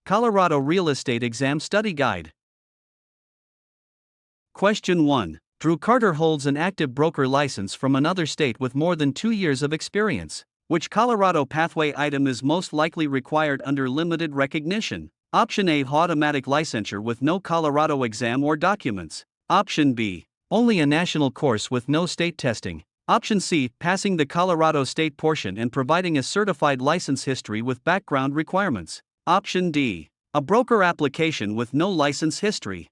Colorado Real Estate Exam Study Guide. Question 1. Drew Carter holds an active broker license from another state with more than 2 years of experience. Which Colorado pathway item is most likely required under limited recognition? Option A. Automatic licensure with no Colorado exam or documents. Option B. Only a national course with no state testing. Option C. Passing the Colorado state portion and providing a certified license history with background requirements. Option D. A broker application with no license history.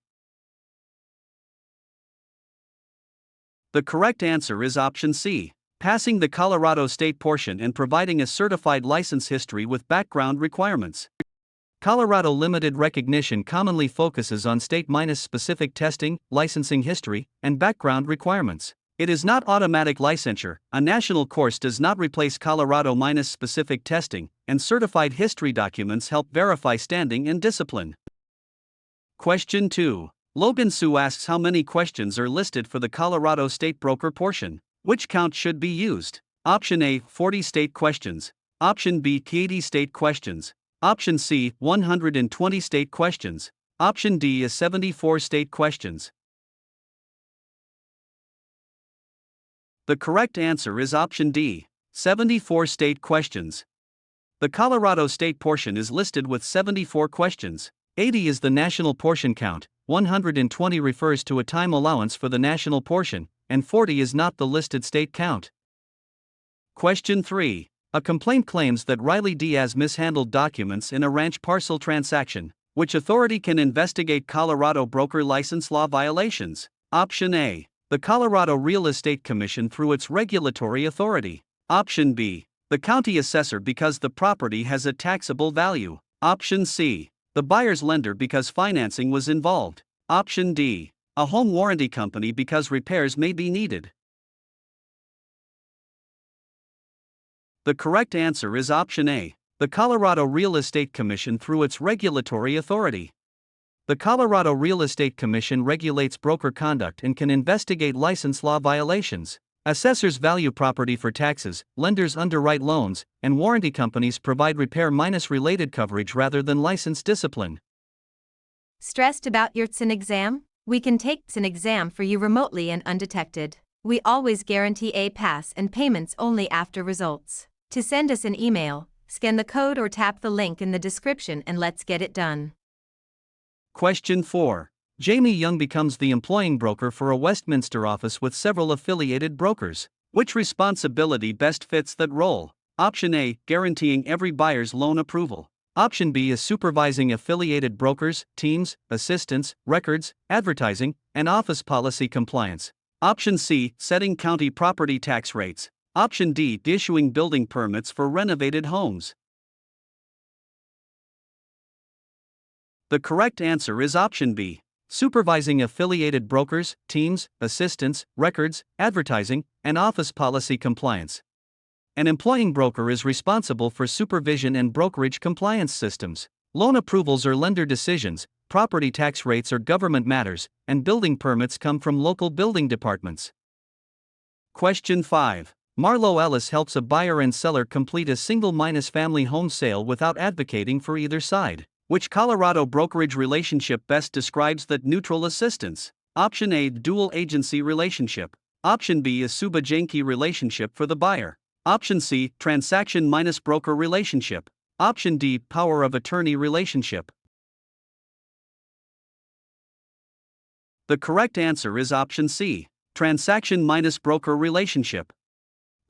The correct answer is option C. Passing the Colorado state portion and providing a certified license history with background requirements. Colorado limited recognition commonly focuses on state-specific testing, licensing history, and background requirements. It is not automatic licensure. A national course does not replace Colorado-specific testing, and certified history documents help verify standing and discipline. Question 2. Logan Sue asks how many questions are listed for the Colorado state broker portion. Which count should be used? Option A. 40 state questions. Option B. 80 state questions. Option C. 120 state questions. Option D is 74 state questions. The correct answer is option D. 74 state questions. The Colorado state portion is listed with 74 questions. 80 is the national portion count, 120 refers to a time allowance for the national portion, and 40 is not the listed state count. Question 3. A complaint claims that Riley Diaz mishandled documents in a ranch parcel transaction. Which authority can investigate Colorado broker license law violations? Option A. The Colorado Real Estate Commission through its regulatory authority. Option B. The county assessor because the property has a taxable value. Option C. The buyer's lender because financing was involved. Option D. A home warranty company because repairs may be needed. The correct answer is option A. The Colorado Real Estate Commission through its regulatory authority. The Colorado Real Estate Commission regulates broker conduct and can investigate license law violations. Assessors value property for taxes, lenders underwrite loans, and warranty companies provide repair-related coverage rather than license discipline. Stressed about your TSN exam? We can take TSN exam for you remotely and undetected. We always guarantee a pass and payments only after results. To send us an email, scan the code or tap the link in the description and let's get it done. Question 4. Jamie Young becomes the employing broker for a Westminster office with several affiliated brokers. Which responsibility best fits that role? Option A. Guaranteeing every buyer's loan approval. Option B is supervising affiliated brokers, teams, assistants, records, advertising, and office policy compliance. Option C. Setting county property tax rates. Option D. Issuing building permits for renovated homes. The correct answer is option B. Supervising affiliated brokers, teams, assistants, records, advertising, and office policy compliance. An employing broker is responsible for supervision and brokerage compliance systems. Loan approvals are lender decisions, property tax rates are government matters, and building permits come from local building departments. Question 5. Marlo Ellis helps a buyer and seller complete a single-family home sale without advocating for either side. Which Colorado brokerage relationship best describes that neutral assistance? Option A. Dual agency relationship. Option B is supervising relationship for the buyer. Option C. Transaction-broker relationship. Option D. Power of attorney relationship. The correct answer is option C. Transaction-broker relationship.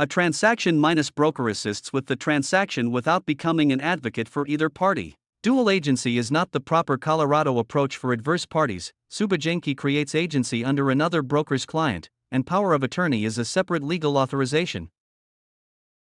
A transaction-broker assists with the transaction without becoming an advocate for either party. Dual agency is not the proper Colorado approach for adverse parties. Supervising creates agency under another broker's client, and power of attorney is a separate legal authorization.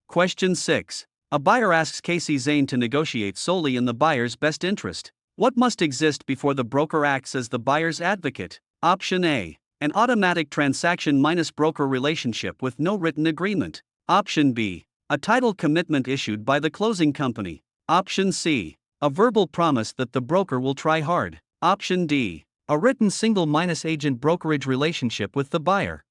Question 6. A buyer asks Casey Zane to negotiate solely in the buyer's best interest. What must exist before the broker acts as the buyer's advocate? Option A. An automatic transaction-broker relationship with no written agreement. Option B. A title commitment issued by the closing company. Option C. A verbal promise that the broker will try hard. Option D. A written single-agent brokerage relationship with the buyer.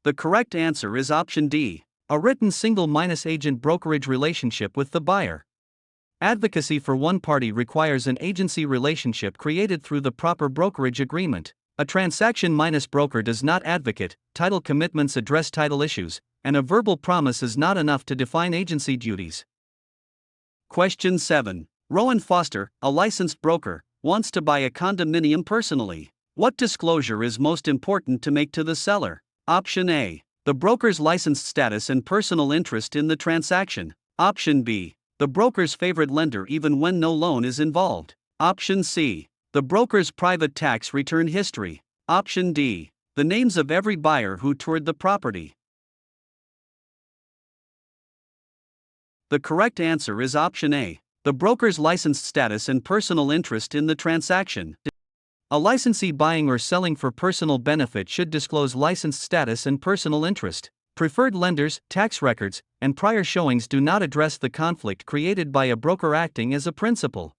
The correct answer is option D. A written single-agent brokerage relationship with the buyer. Advocacy for one party requires an agency relationship created through the proper brokerage agreement. A transaction-broker does not advocate, title commitments address title issues, and a verbal promise is not enough to define agency duties. Question 7. Rowan Foster, a licensed broker, wants to buy a condominium personally. What disclosure is most important to make to the seller? Option A. The broker's licensed status and personal interest in the transaction. Option B. The broker's favorite lender even when no loan is involved. Option C. The broker's private tax return history. Option D. The names of every buyer who toured the property. The correct answer is option A. The broker's licensed status and personal interest in the transaction. A licensee buying or selling for personal benefit should disclose licensed status and personal interest. Preferred lenders, tax records, and prior showings do not address the conflict created by a broker acting as a principal.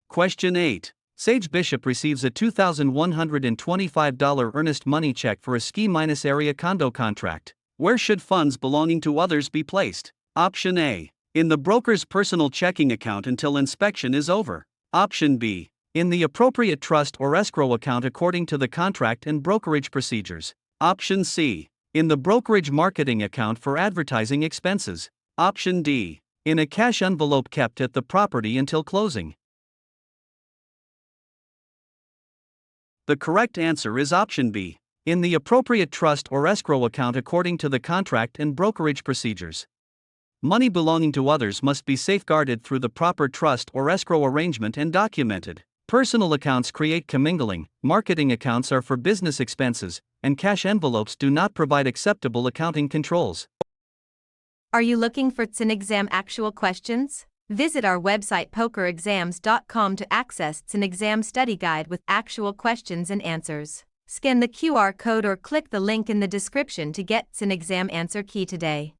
Question 8. Sage Bishop receives a $2,125 earnest money check for a ski-area condo contract. Where should funds belonging to others be placed? Option A. In the broker's personal checking account until inspection is over. Option B. In the appropriate trust or escrow account according to the contract and brokerage procedures. Option C. In the brokerage marketing account for advertising expenses. Option D. In a cash envelope kept at the property until closing. The correct answer is option B. In the appropriate trust or escrow account according to the contract and brokerage procedures. Money belonging to others must be safeguarded through the proper trust or escrow arrangement and documented. Personal accounts create commingling, marketing accounts are for business expenses, and cash envelopes do not provide acceptable accounting controls. Are you looking for TSN exam actual questions? Visit our website pokerexams.com to access TSN exam study guide with actual questions and answers. Scan the QR code or click the link in the description to get TSN exam answer key today.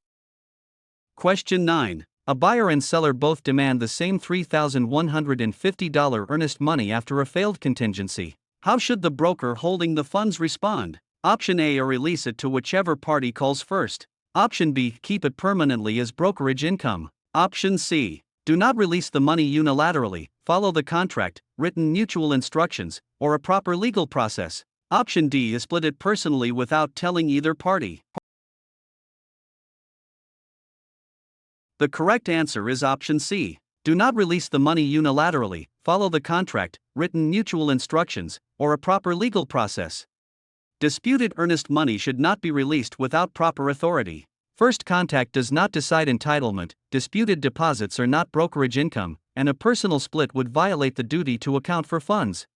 Question 9. A buyer and seller both demand the same $3,150 earnest money after a failed contingency. How should the broker holding the funds respond? Option A. Release it to whichever party calls first. Option B. Keep it permanently as brokerage income. Option C. Do not release the money unilaterally, follow the contract, written mutual instructions, or a proper legal process. Option D. Is split it personally without telling either party. The correct answer is option C. Do not release the money unilaterally, follow the contract, written mutual instructions, or a proper legal process. Disputed earnest money should not be released without proper authority. First contact does not decide entitlement, disputed deposits are not brokerage income, and a personal split would violate the duty to account for funds.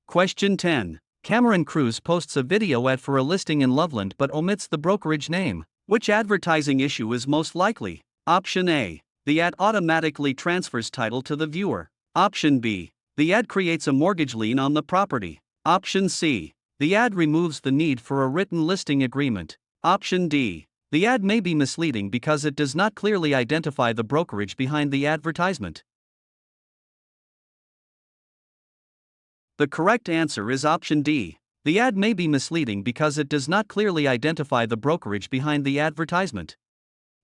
Question 10. Cameron Cruz posts a video ad for a listing in Loveland but omits the brokerage name. Which advertising issue is most likely? Option A. The ad automatically transfers title to the viewer. Option B. The ad creates a mortgage lien on the property. Option C. The ad removes the need for a written listing agreement. Option D. The ad may be misleading because it does not clearly identify the brokerage behind the advertisement. The correct answer is option D. The ad may be misleading because it does not clearly identify the brokerage behind the advertisement.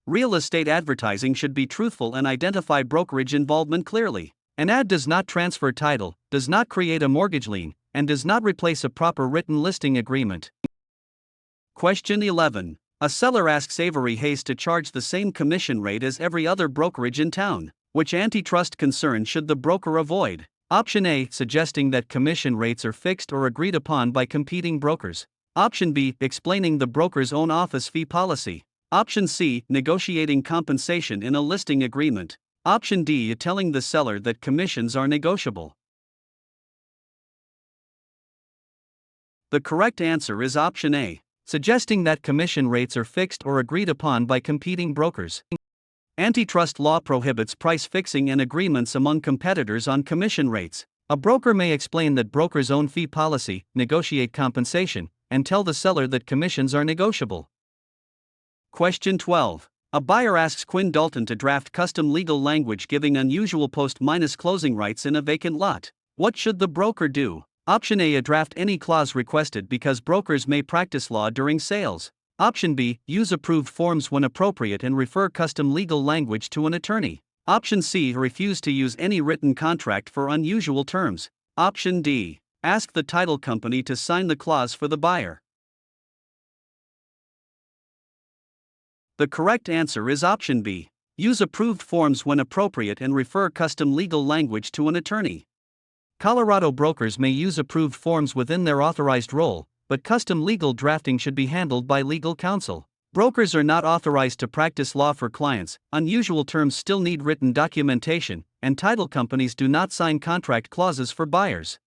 Real estate advertising should be truthful and identify brokerage involvement clearly. An ad does not transfer title, does not create a mortgage lien, and does not replace a proper written listing agreement. Question 11. A seller asks Avery Hayes to charge the same commission rate as every other brokerage in town. Which antitrust concern should the broker avoid? Option A. Suggesting that commission rates are fixed or agreed upon by competing brokers. Option B. Explaining the broker's own office fee policy. Option C. Negotiating compensation in a listing agreement. Option D. Telling the seller that commissions are negotiable. The correct answer is option A. Suggesting that commission rates are fixed or agreed upon by competing brokers. Antitrust law prohibits price fixing and agreements among competitors on commission rates. A broker may explain that broker's own fee policy, negotiate compensation, and tell the seller that commissions are negotiable. Question 12. A buyer asks Quinn Dalton to draft custom legal language giving unusual post-closing rights in a vacant lot. What should the broker do? Option A. Draft any clause requested because brokers may practice law during sales. Option B, use approved forms when appropriate and refer custom legal language to an attorney. Option C, refuse to use any written contract for unusual terms. Option D, ask the title company to sign the clause for the buyer. The correct answer is option B. Use approved forms when appropriate and refer custom legal language to an attorney. Colorado brokers may use approved forms within their authorized role, but custom legal drafting should be handled by legal counsel. Brokers are not authorized to practice law for clients, unusual terms still need written documentation, and title companies do not sign contract clauses for buyers.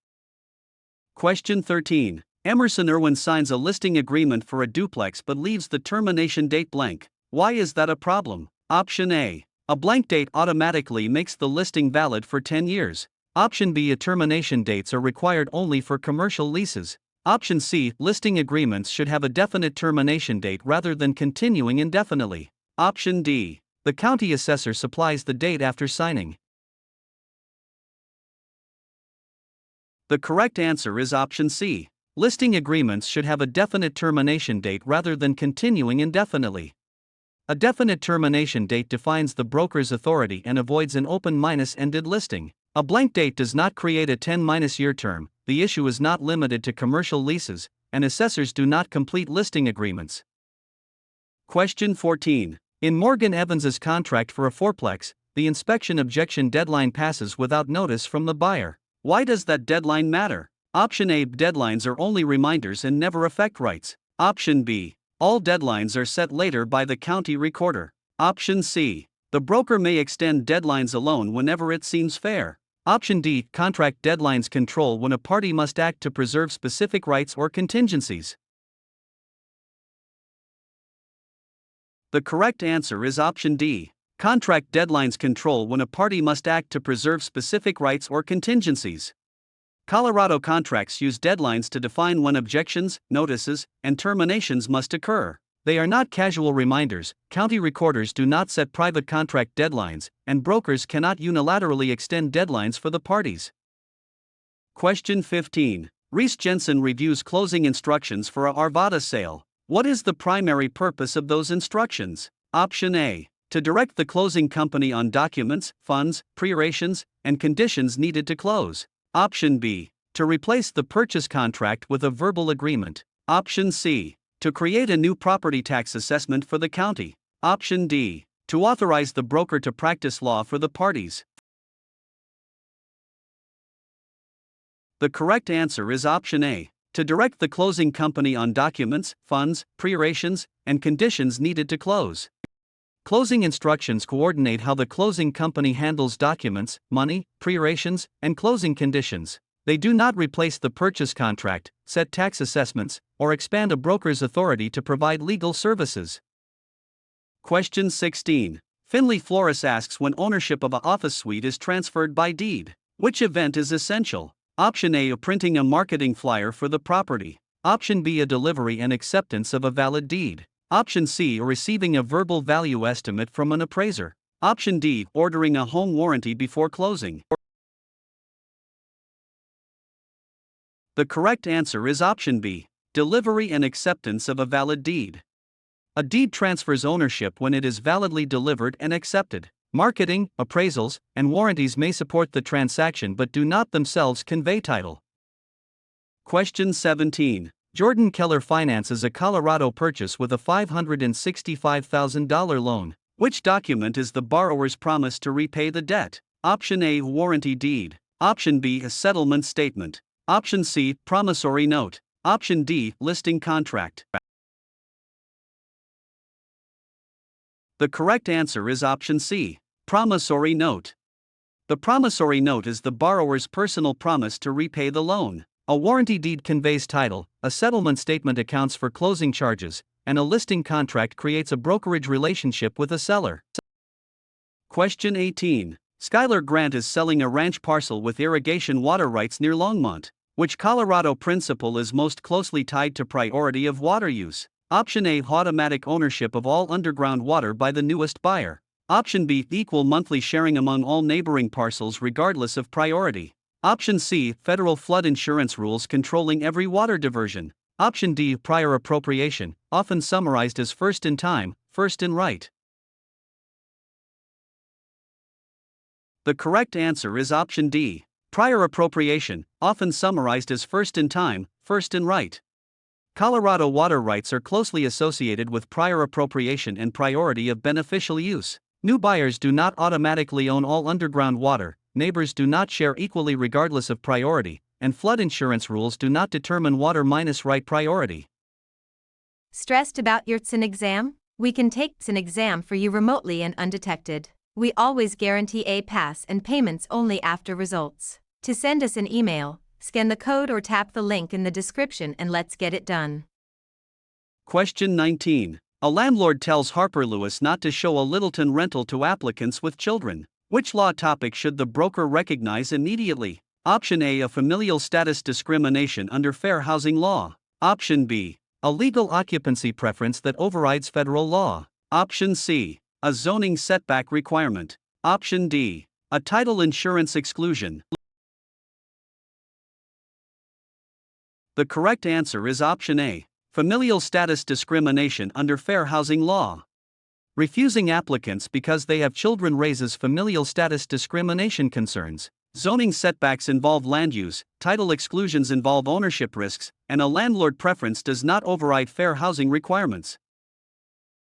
Question 13. Emerson Irwin signs a listing agreement for a duplex but leaves the termination date blank. Why is that a problem? Option A. A blank date automatically makes the listing valid for 10 years. Option B. Termination dates are required only for commercial leases. Option C. Listing agreements should have a definite termination date rather than continuing indefinitely. Option D. The county assessor supplies the date after signing. The correct answer is option C. Listing agreements should have a definite termination date rather than continuing indefinitely. A definite termination date defines the broker's authority and avoids an open-ended listing. A blank date does not create a 10-year term, the issue is not limited to commercial leases, and assessors do not complete listing agreements. Question 14. In Morgan Evans's contract for a fourplex, the inspection objection deadline passes without notice from the buyer. Why does that deadline matter? Option A. Deadlines are only reminders and never affect rights. Option B. All deadlines are set later by the county recorder. Option C. The broker may extend deadlines alone whenever it seems fair. Option D. Contract deadlines control when a party must act to preserve specific rights or contingencies. The correct answer is option D. Contract deadlines control when a party must act to preserve specific rights or contingencies. Colorado contracts use deadlines to define when objections, notices, and terminations must occur. They are not casual reminders, county recorders do not set private contract deadlines, and brokers cannot unilaterally extend deadlines for the parties. Question 15. Reese Jensen reviews closing instructions for a Arvada sale. What is the primary purpose of those instructions? Option A. To direct the closing company on documents, funds, preparations, and conditions needed to close. Option B. To replace the purchase contract with a verbal agreement. Option C. To create a new property tax assessment for the county. Option D. To authorize the broker to practice law for the parties. The correct answer is option A. To direct the closing company on documents, funds, preparations, and conditions needed to close. Closing instructions coordinate how the closing company handles documents, money, preparations, and closing conditions. They do not replace the purchase contract, set tax assessments, or expand a broker's authority to provide legal services. Question 16. Finley Flores asks when ownership of an office suite is transferred by deed. Which event is essential? Option A. Printing a marketing flyer for the property. Option B. A delivery and acceptance of a valid deed. Option C. Receiving a verbal value estimate from an appraiser. Option D. Ordering a home warranty before closing. The correct answer is option B. Delivery and acceptance of a valid deed. A deed transfers ownership when it is validly delivered and accepted. Marketing, appraisals, and warranties may support the transaction but do not themselves convey title. Question 17. Jordan Keller finances a Colorado purchase with a $565,000 loan. Which document is the borrower's promise to repay the debt? Option A. Warranty deed. Option B. A settlement statement. Option C. Promissory note. Option D. Listing contract. The correct answer is option C. Promissory note. The promissory note is the borrower's personal promise to repay the loan. A warranty deed conveys title, a settlement statement accounts for closing charges, and a listing contract creates a brokerage relationship with a seller. Question 18. Skylar Grant is selling a ranch parcel with irrigation water rights near Longmont. Which Colorado principle is most closely tied to priority of water use? Option A. Automatic ownership of all underground water by the newest buyer. Option B. Equal monthly sharing among all neighboring parcels regardless of priority. Option C. Federal flood insurance rules controlling every water diversion. Option D, prior appropriation, often summarized as first in time, first in right. The correct answer is option D, prior appropriation, often summarized as first in time, first in right. Colorado water rights are closely associated with prior appropriation and priority of beneficial use. New buyers do not automatically own all underground water, neighbors do not share equally regardless of priority, and flood insurance rules do not determine water minus right priority. Stressed about your TSN exam? We can take TSN exam for you remotely and undetected. We always guarantee a pass and payments only after results. To send us an email, scan the code or tap the link in the description and let's get it done. Question 19. A landlord tells Harper Lewis not to show a Littleton rental to applicants with children. Which law topic should the broker recognize immediately? Option A, a familial status discrimination under fair housing law. Option B, a legal occupancy preference that overrides federal law. Option C, a zoning setback requirement. Option D, a title insurance exclusion. The correct answer is option A, familial status discrimination under fair housing law. Refusing applicants because they have children raises familial status discrimination concerns. Zoning setbacks involve land use, title exclusions involve ownership risks, and a landlord preference does not override fair housing requirements.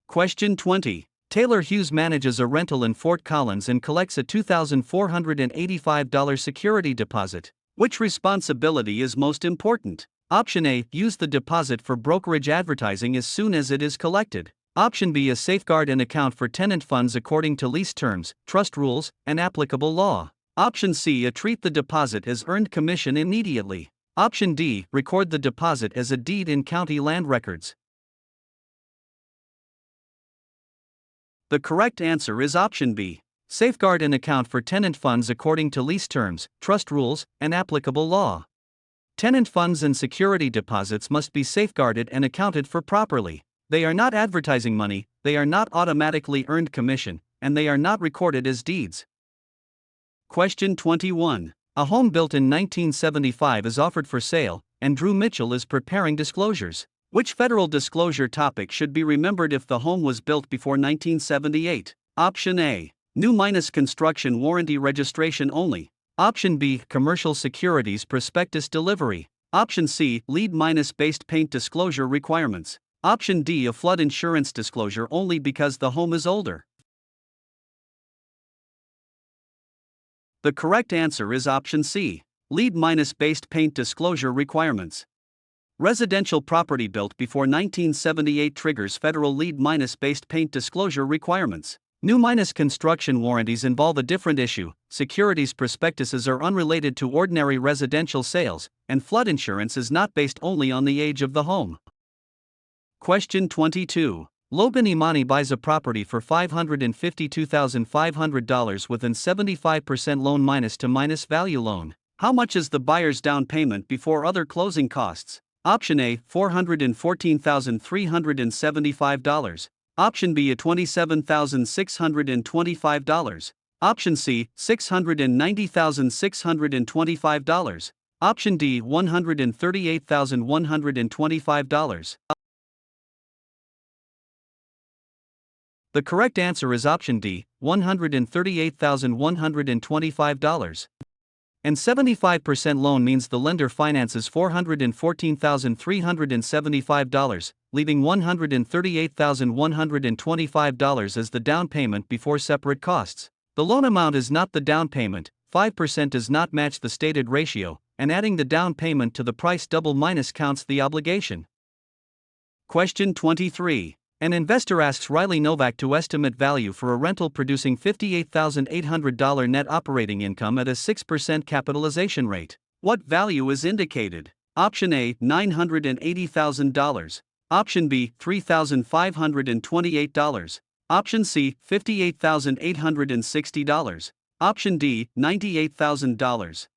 Question 20. Taylor Hughes manages a rental in Fort Collins and collects a $2,485 security deposit. Which responsibility is most important? Option A, use the deposit for brokerage advertising as soon as it is collected. Option B, is safeguard and account for tenant funds according to lease terms, trust rules, and applicable law. Option C, treat the deposit as earned commission immediately. Option D, record the deposit as a deed in county land records. The correct answer is option B, safeguard and account for tenant funds according to lease terms, trust rules, and applicable law. Tenant funds and security deposits must be safeguarded and accounted for properly. They are not advertising money, they are not automatically earned commission, and they are not recorded as deeds. Question 21. A home built in 1975 is offered for sale, and Drew Mitchell is preparing disclosures. Which federal disclosure topic should be remembered if the home was built before 1978? Option A, new minus construction warranty registration only. Option B, commercial securities prospectus delivery. Option C, lead minus based paint disclosure requirements. Option D, a flood insurance disclosure only because the home is older. The correct answer is option C, lead minus based paint disclosure requirements. Residential property built before 1978 triggers federal lead minus based paint disclosure requirements. New minus construction warranties involve a different issue. Securities prospectuses are unrelated to ordinary residential sales, and flood insurance is not based only on the age of the home. Question 22. Logan Imani buys a property for $552,500 with an 75% loan minus to minus value loan. How much is the buyer's down payment before other closing costs? Option A, $414,375. Option B, $27,625. Option C, $690,625. Option D, $138,125. The correct answer is option D, $138,125. And 75% loan means the lender finances $414,375, leaving $138,125 as the down payment before separate costs. The loan amount is not the down payment, 5% does not match the stated ratio, and adding the down payment to the price double minus counts the obligation. Question 23. An investor asks Riley Novak to estimate value for a rental producing $58,800 net operating income at a 6% capitalization rate. What value is indicated? Option A, $980,000. Option B, $3,528. Option C, $58,860. Option D, $98,000.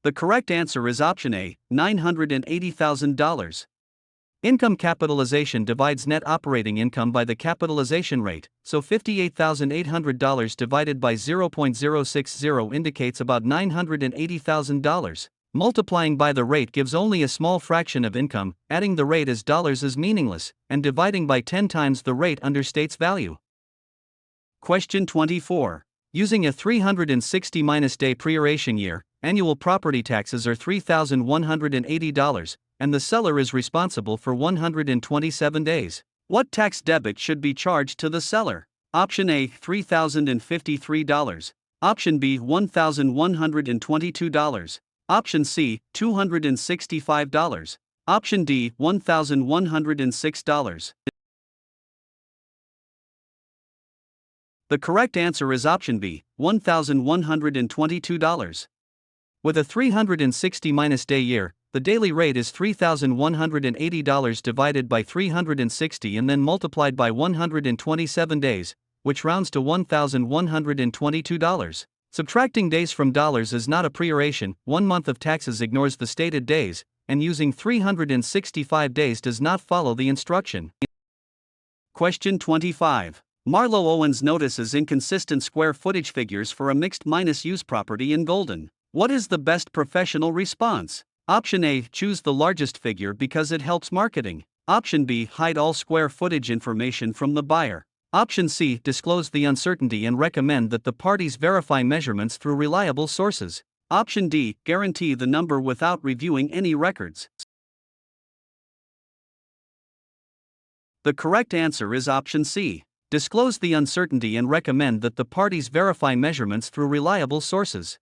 The correct answer is option A, $980,000. Income capitalization divides net operating income by the capitalization rate, so $58,800 divided by 0.060 indicates about $980,000. Multiplying by the rate gives only a small fraction of income, adding the rate as dollars is meaningless, and dividing by 10 times the rate understates value. Question 24. Using a 360-day proration year, annual property taxes are $3,180, and the seller is responsible for 127 days. What tax debit should be charged to the seller? Option A, $3,053. Option B, $1,122. Option C, $265. Option D, $1,106. The correct answer is option B, $1,122. With a 360-day year, the daily rate is $3,180 divided by 360 and then multiplied by 127 days, which rounds to $1,122. Subtracting days from dollars is not a proration. 1 month of taxes ignores the stated days, and using 365 days does not follow the instruction. Question 25. Marlo Owens notices inconsistent square footage figures for a mixed-use property in Golden. What is the best professional response? Option A, choose the largest figure because it helps marketing. Option B, hide all square footage information from the buyer. Option C, disclose the uncertainty and recommend that the parties verify measurements through reliable sources. Option D, guarantee the number without reviewing any records. The correct answer is option C. Disclose the uncertainty and recommend that the parties verify measurements through reliable sources.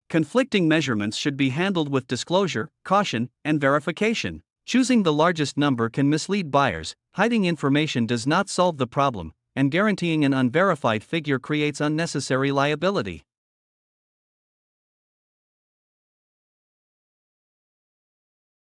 Conflicting measurements should be handled with disclosure, caution, and verification. Choosing the largest number can mislead buyers, hiding information does not solve the problem, and guaranteeing an unverified figure creates unnecessary liability.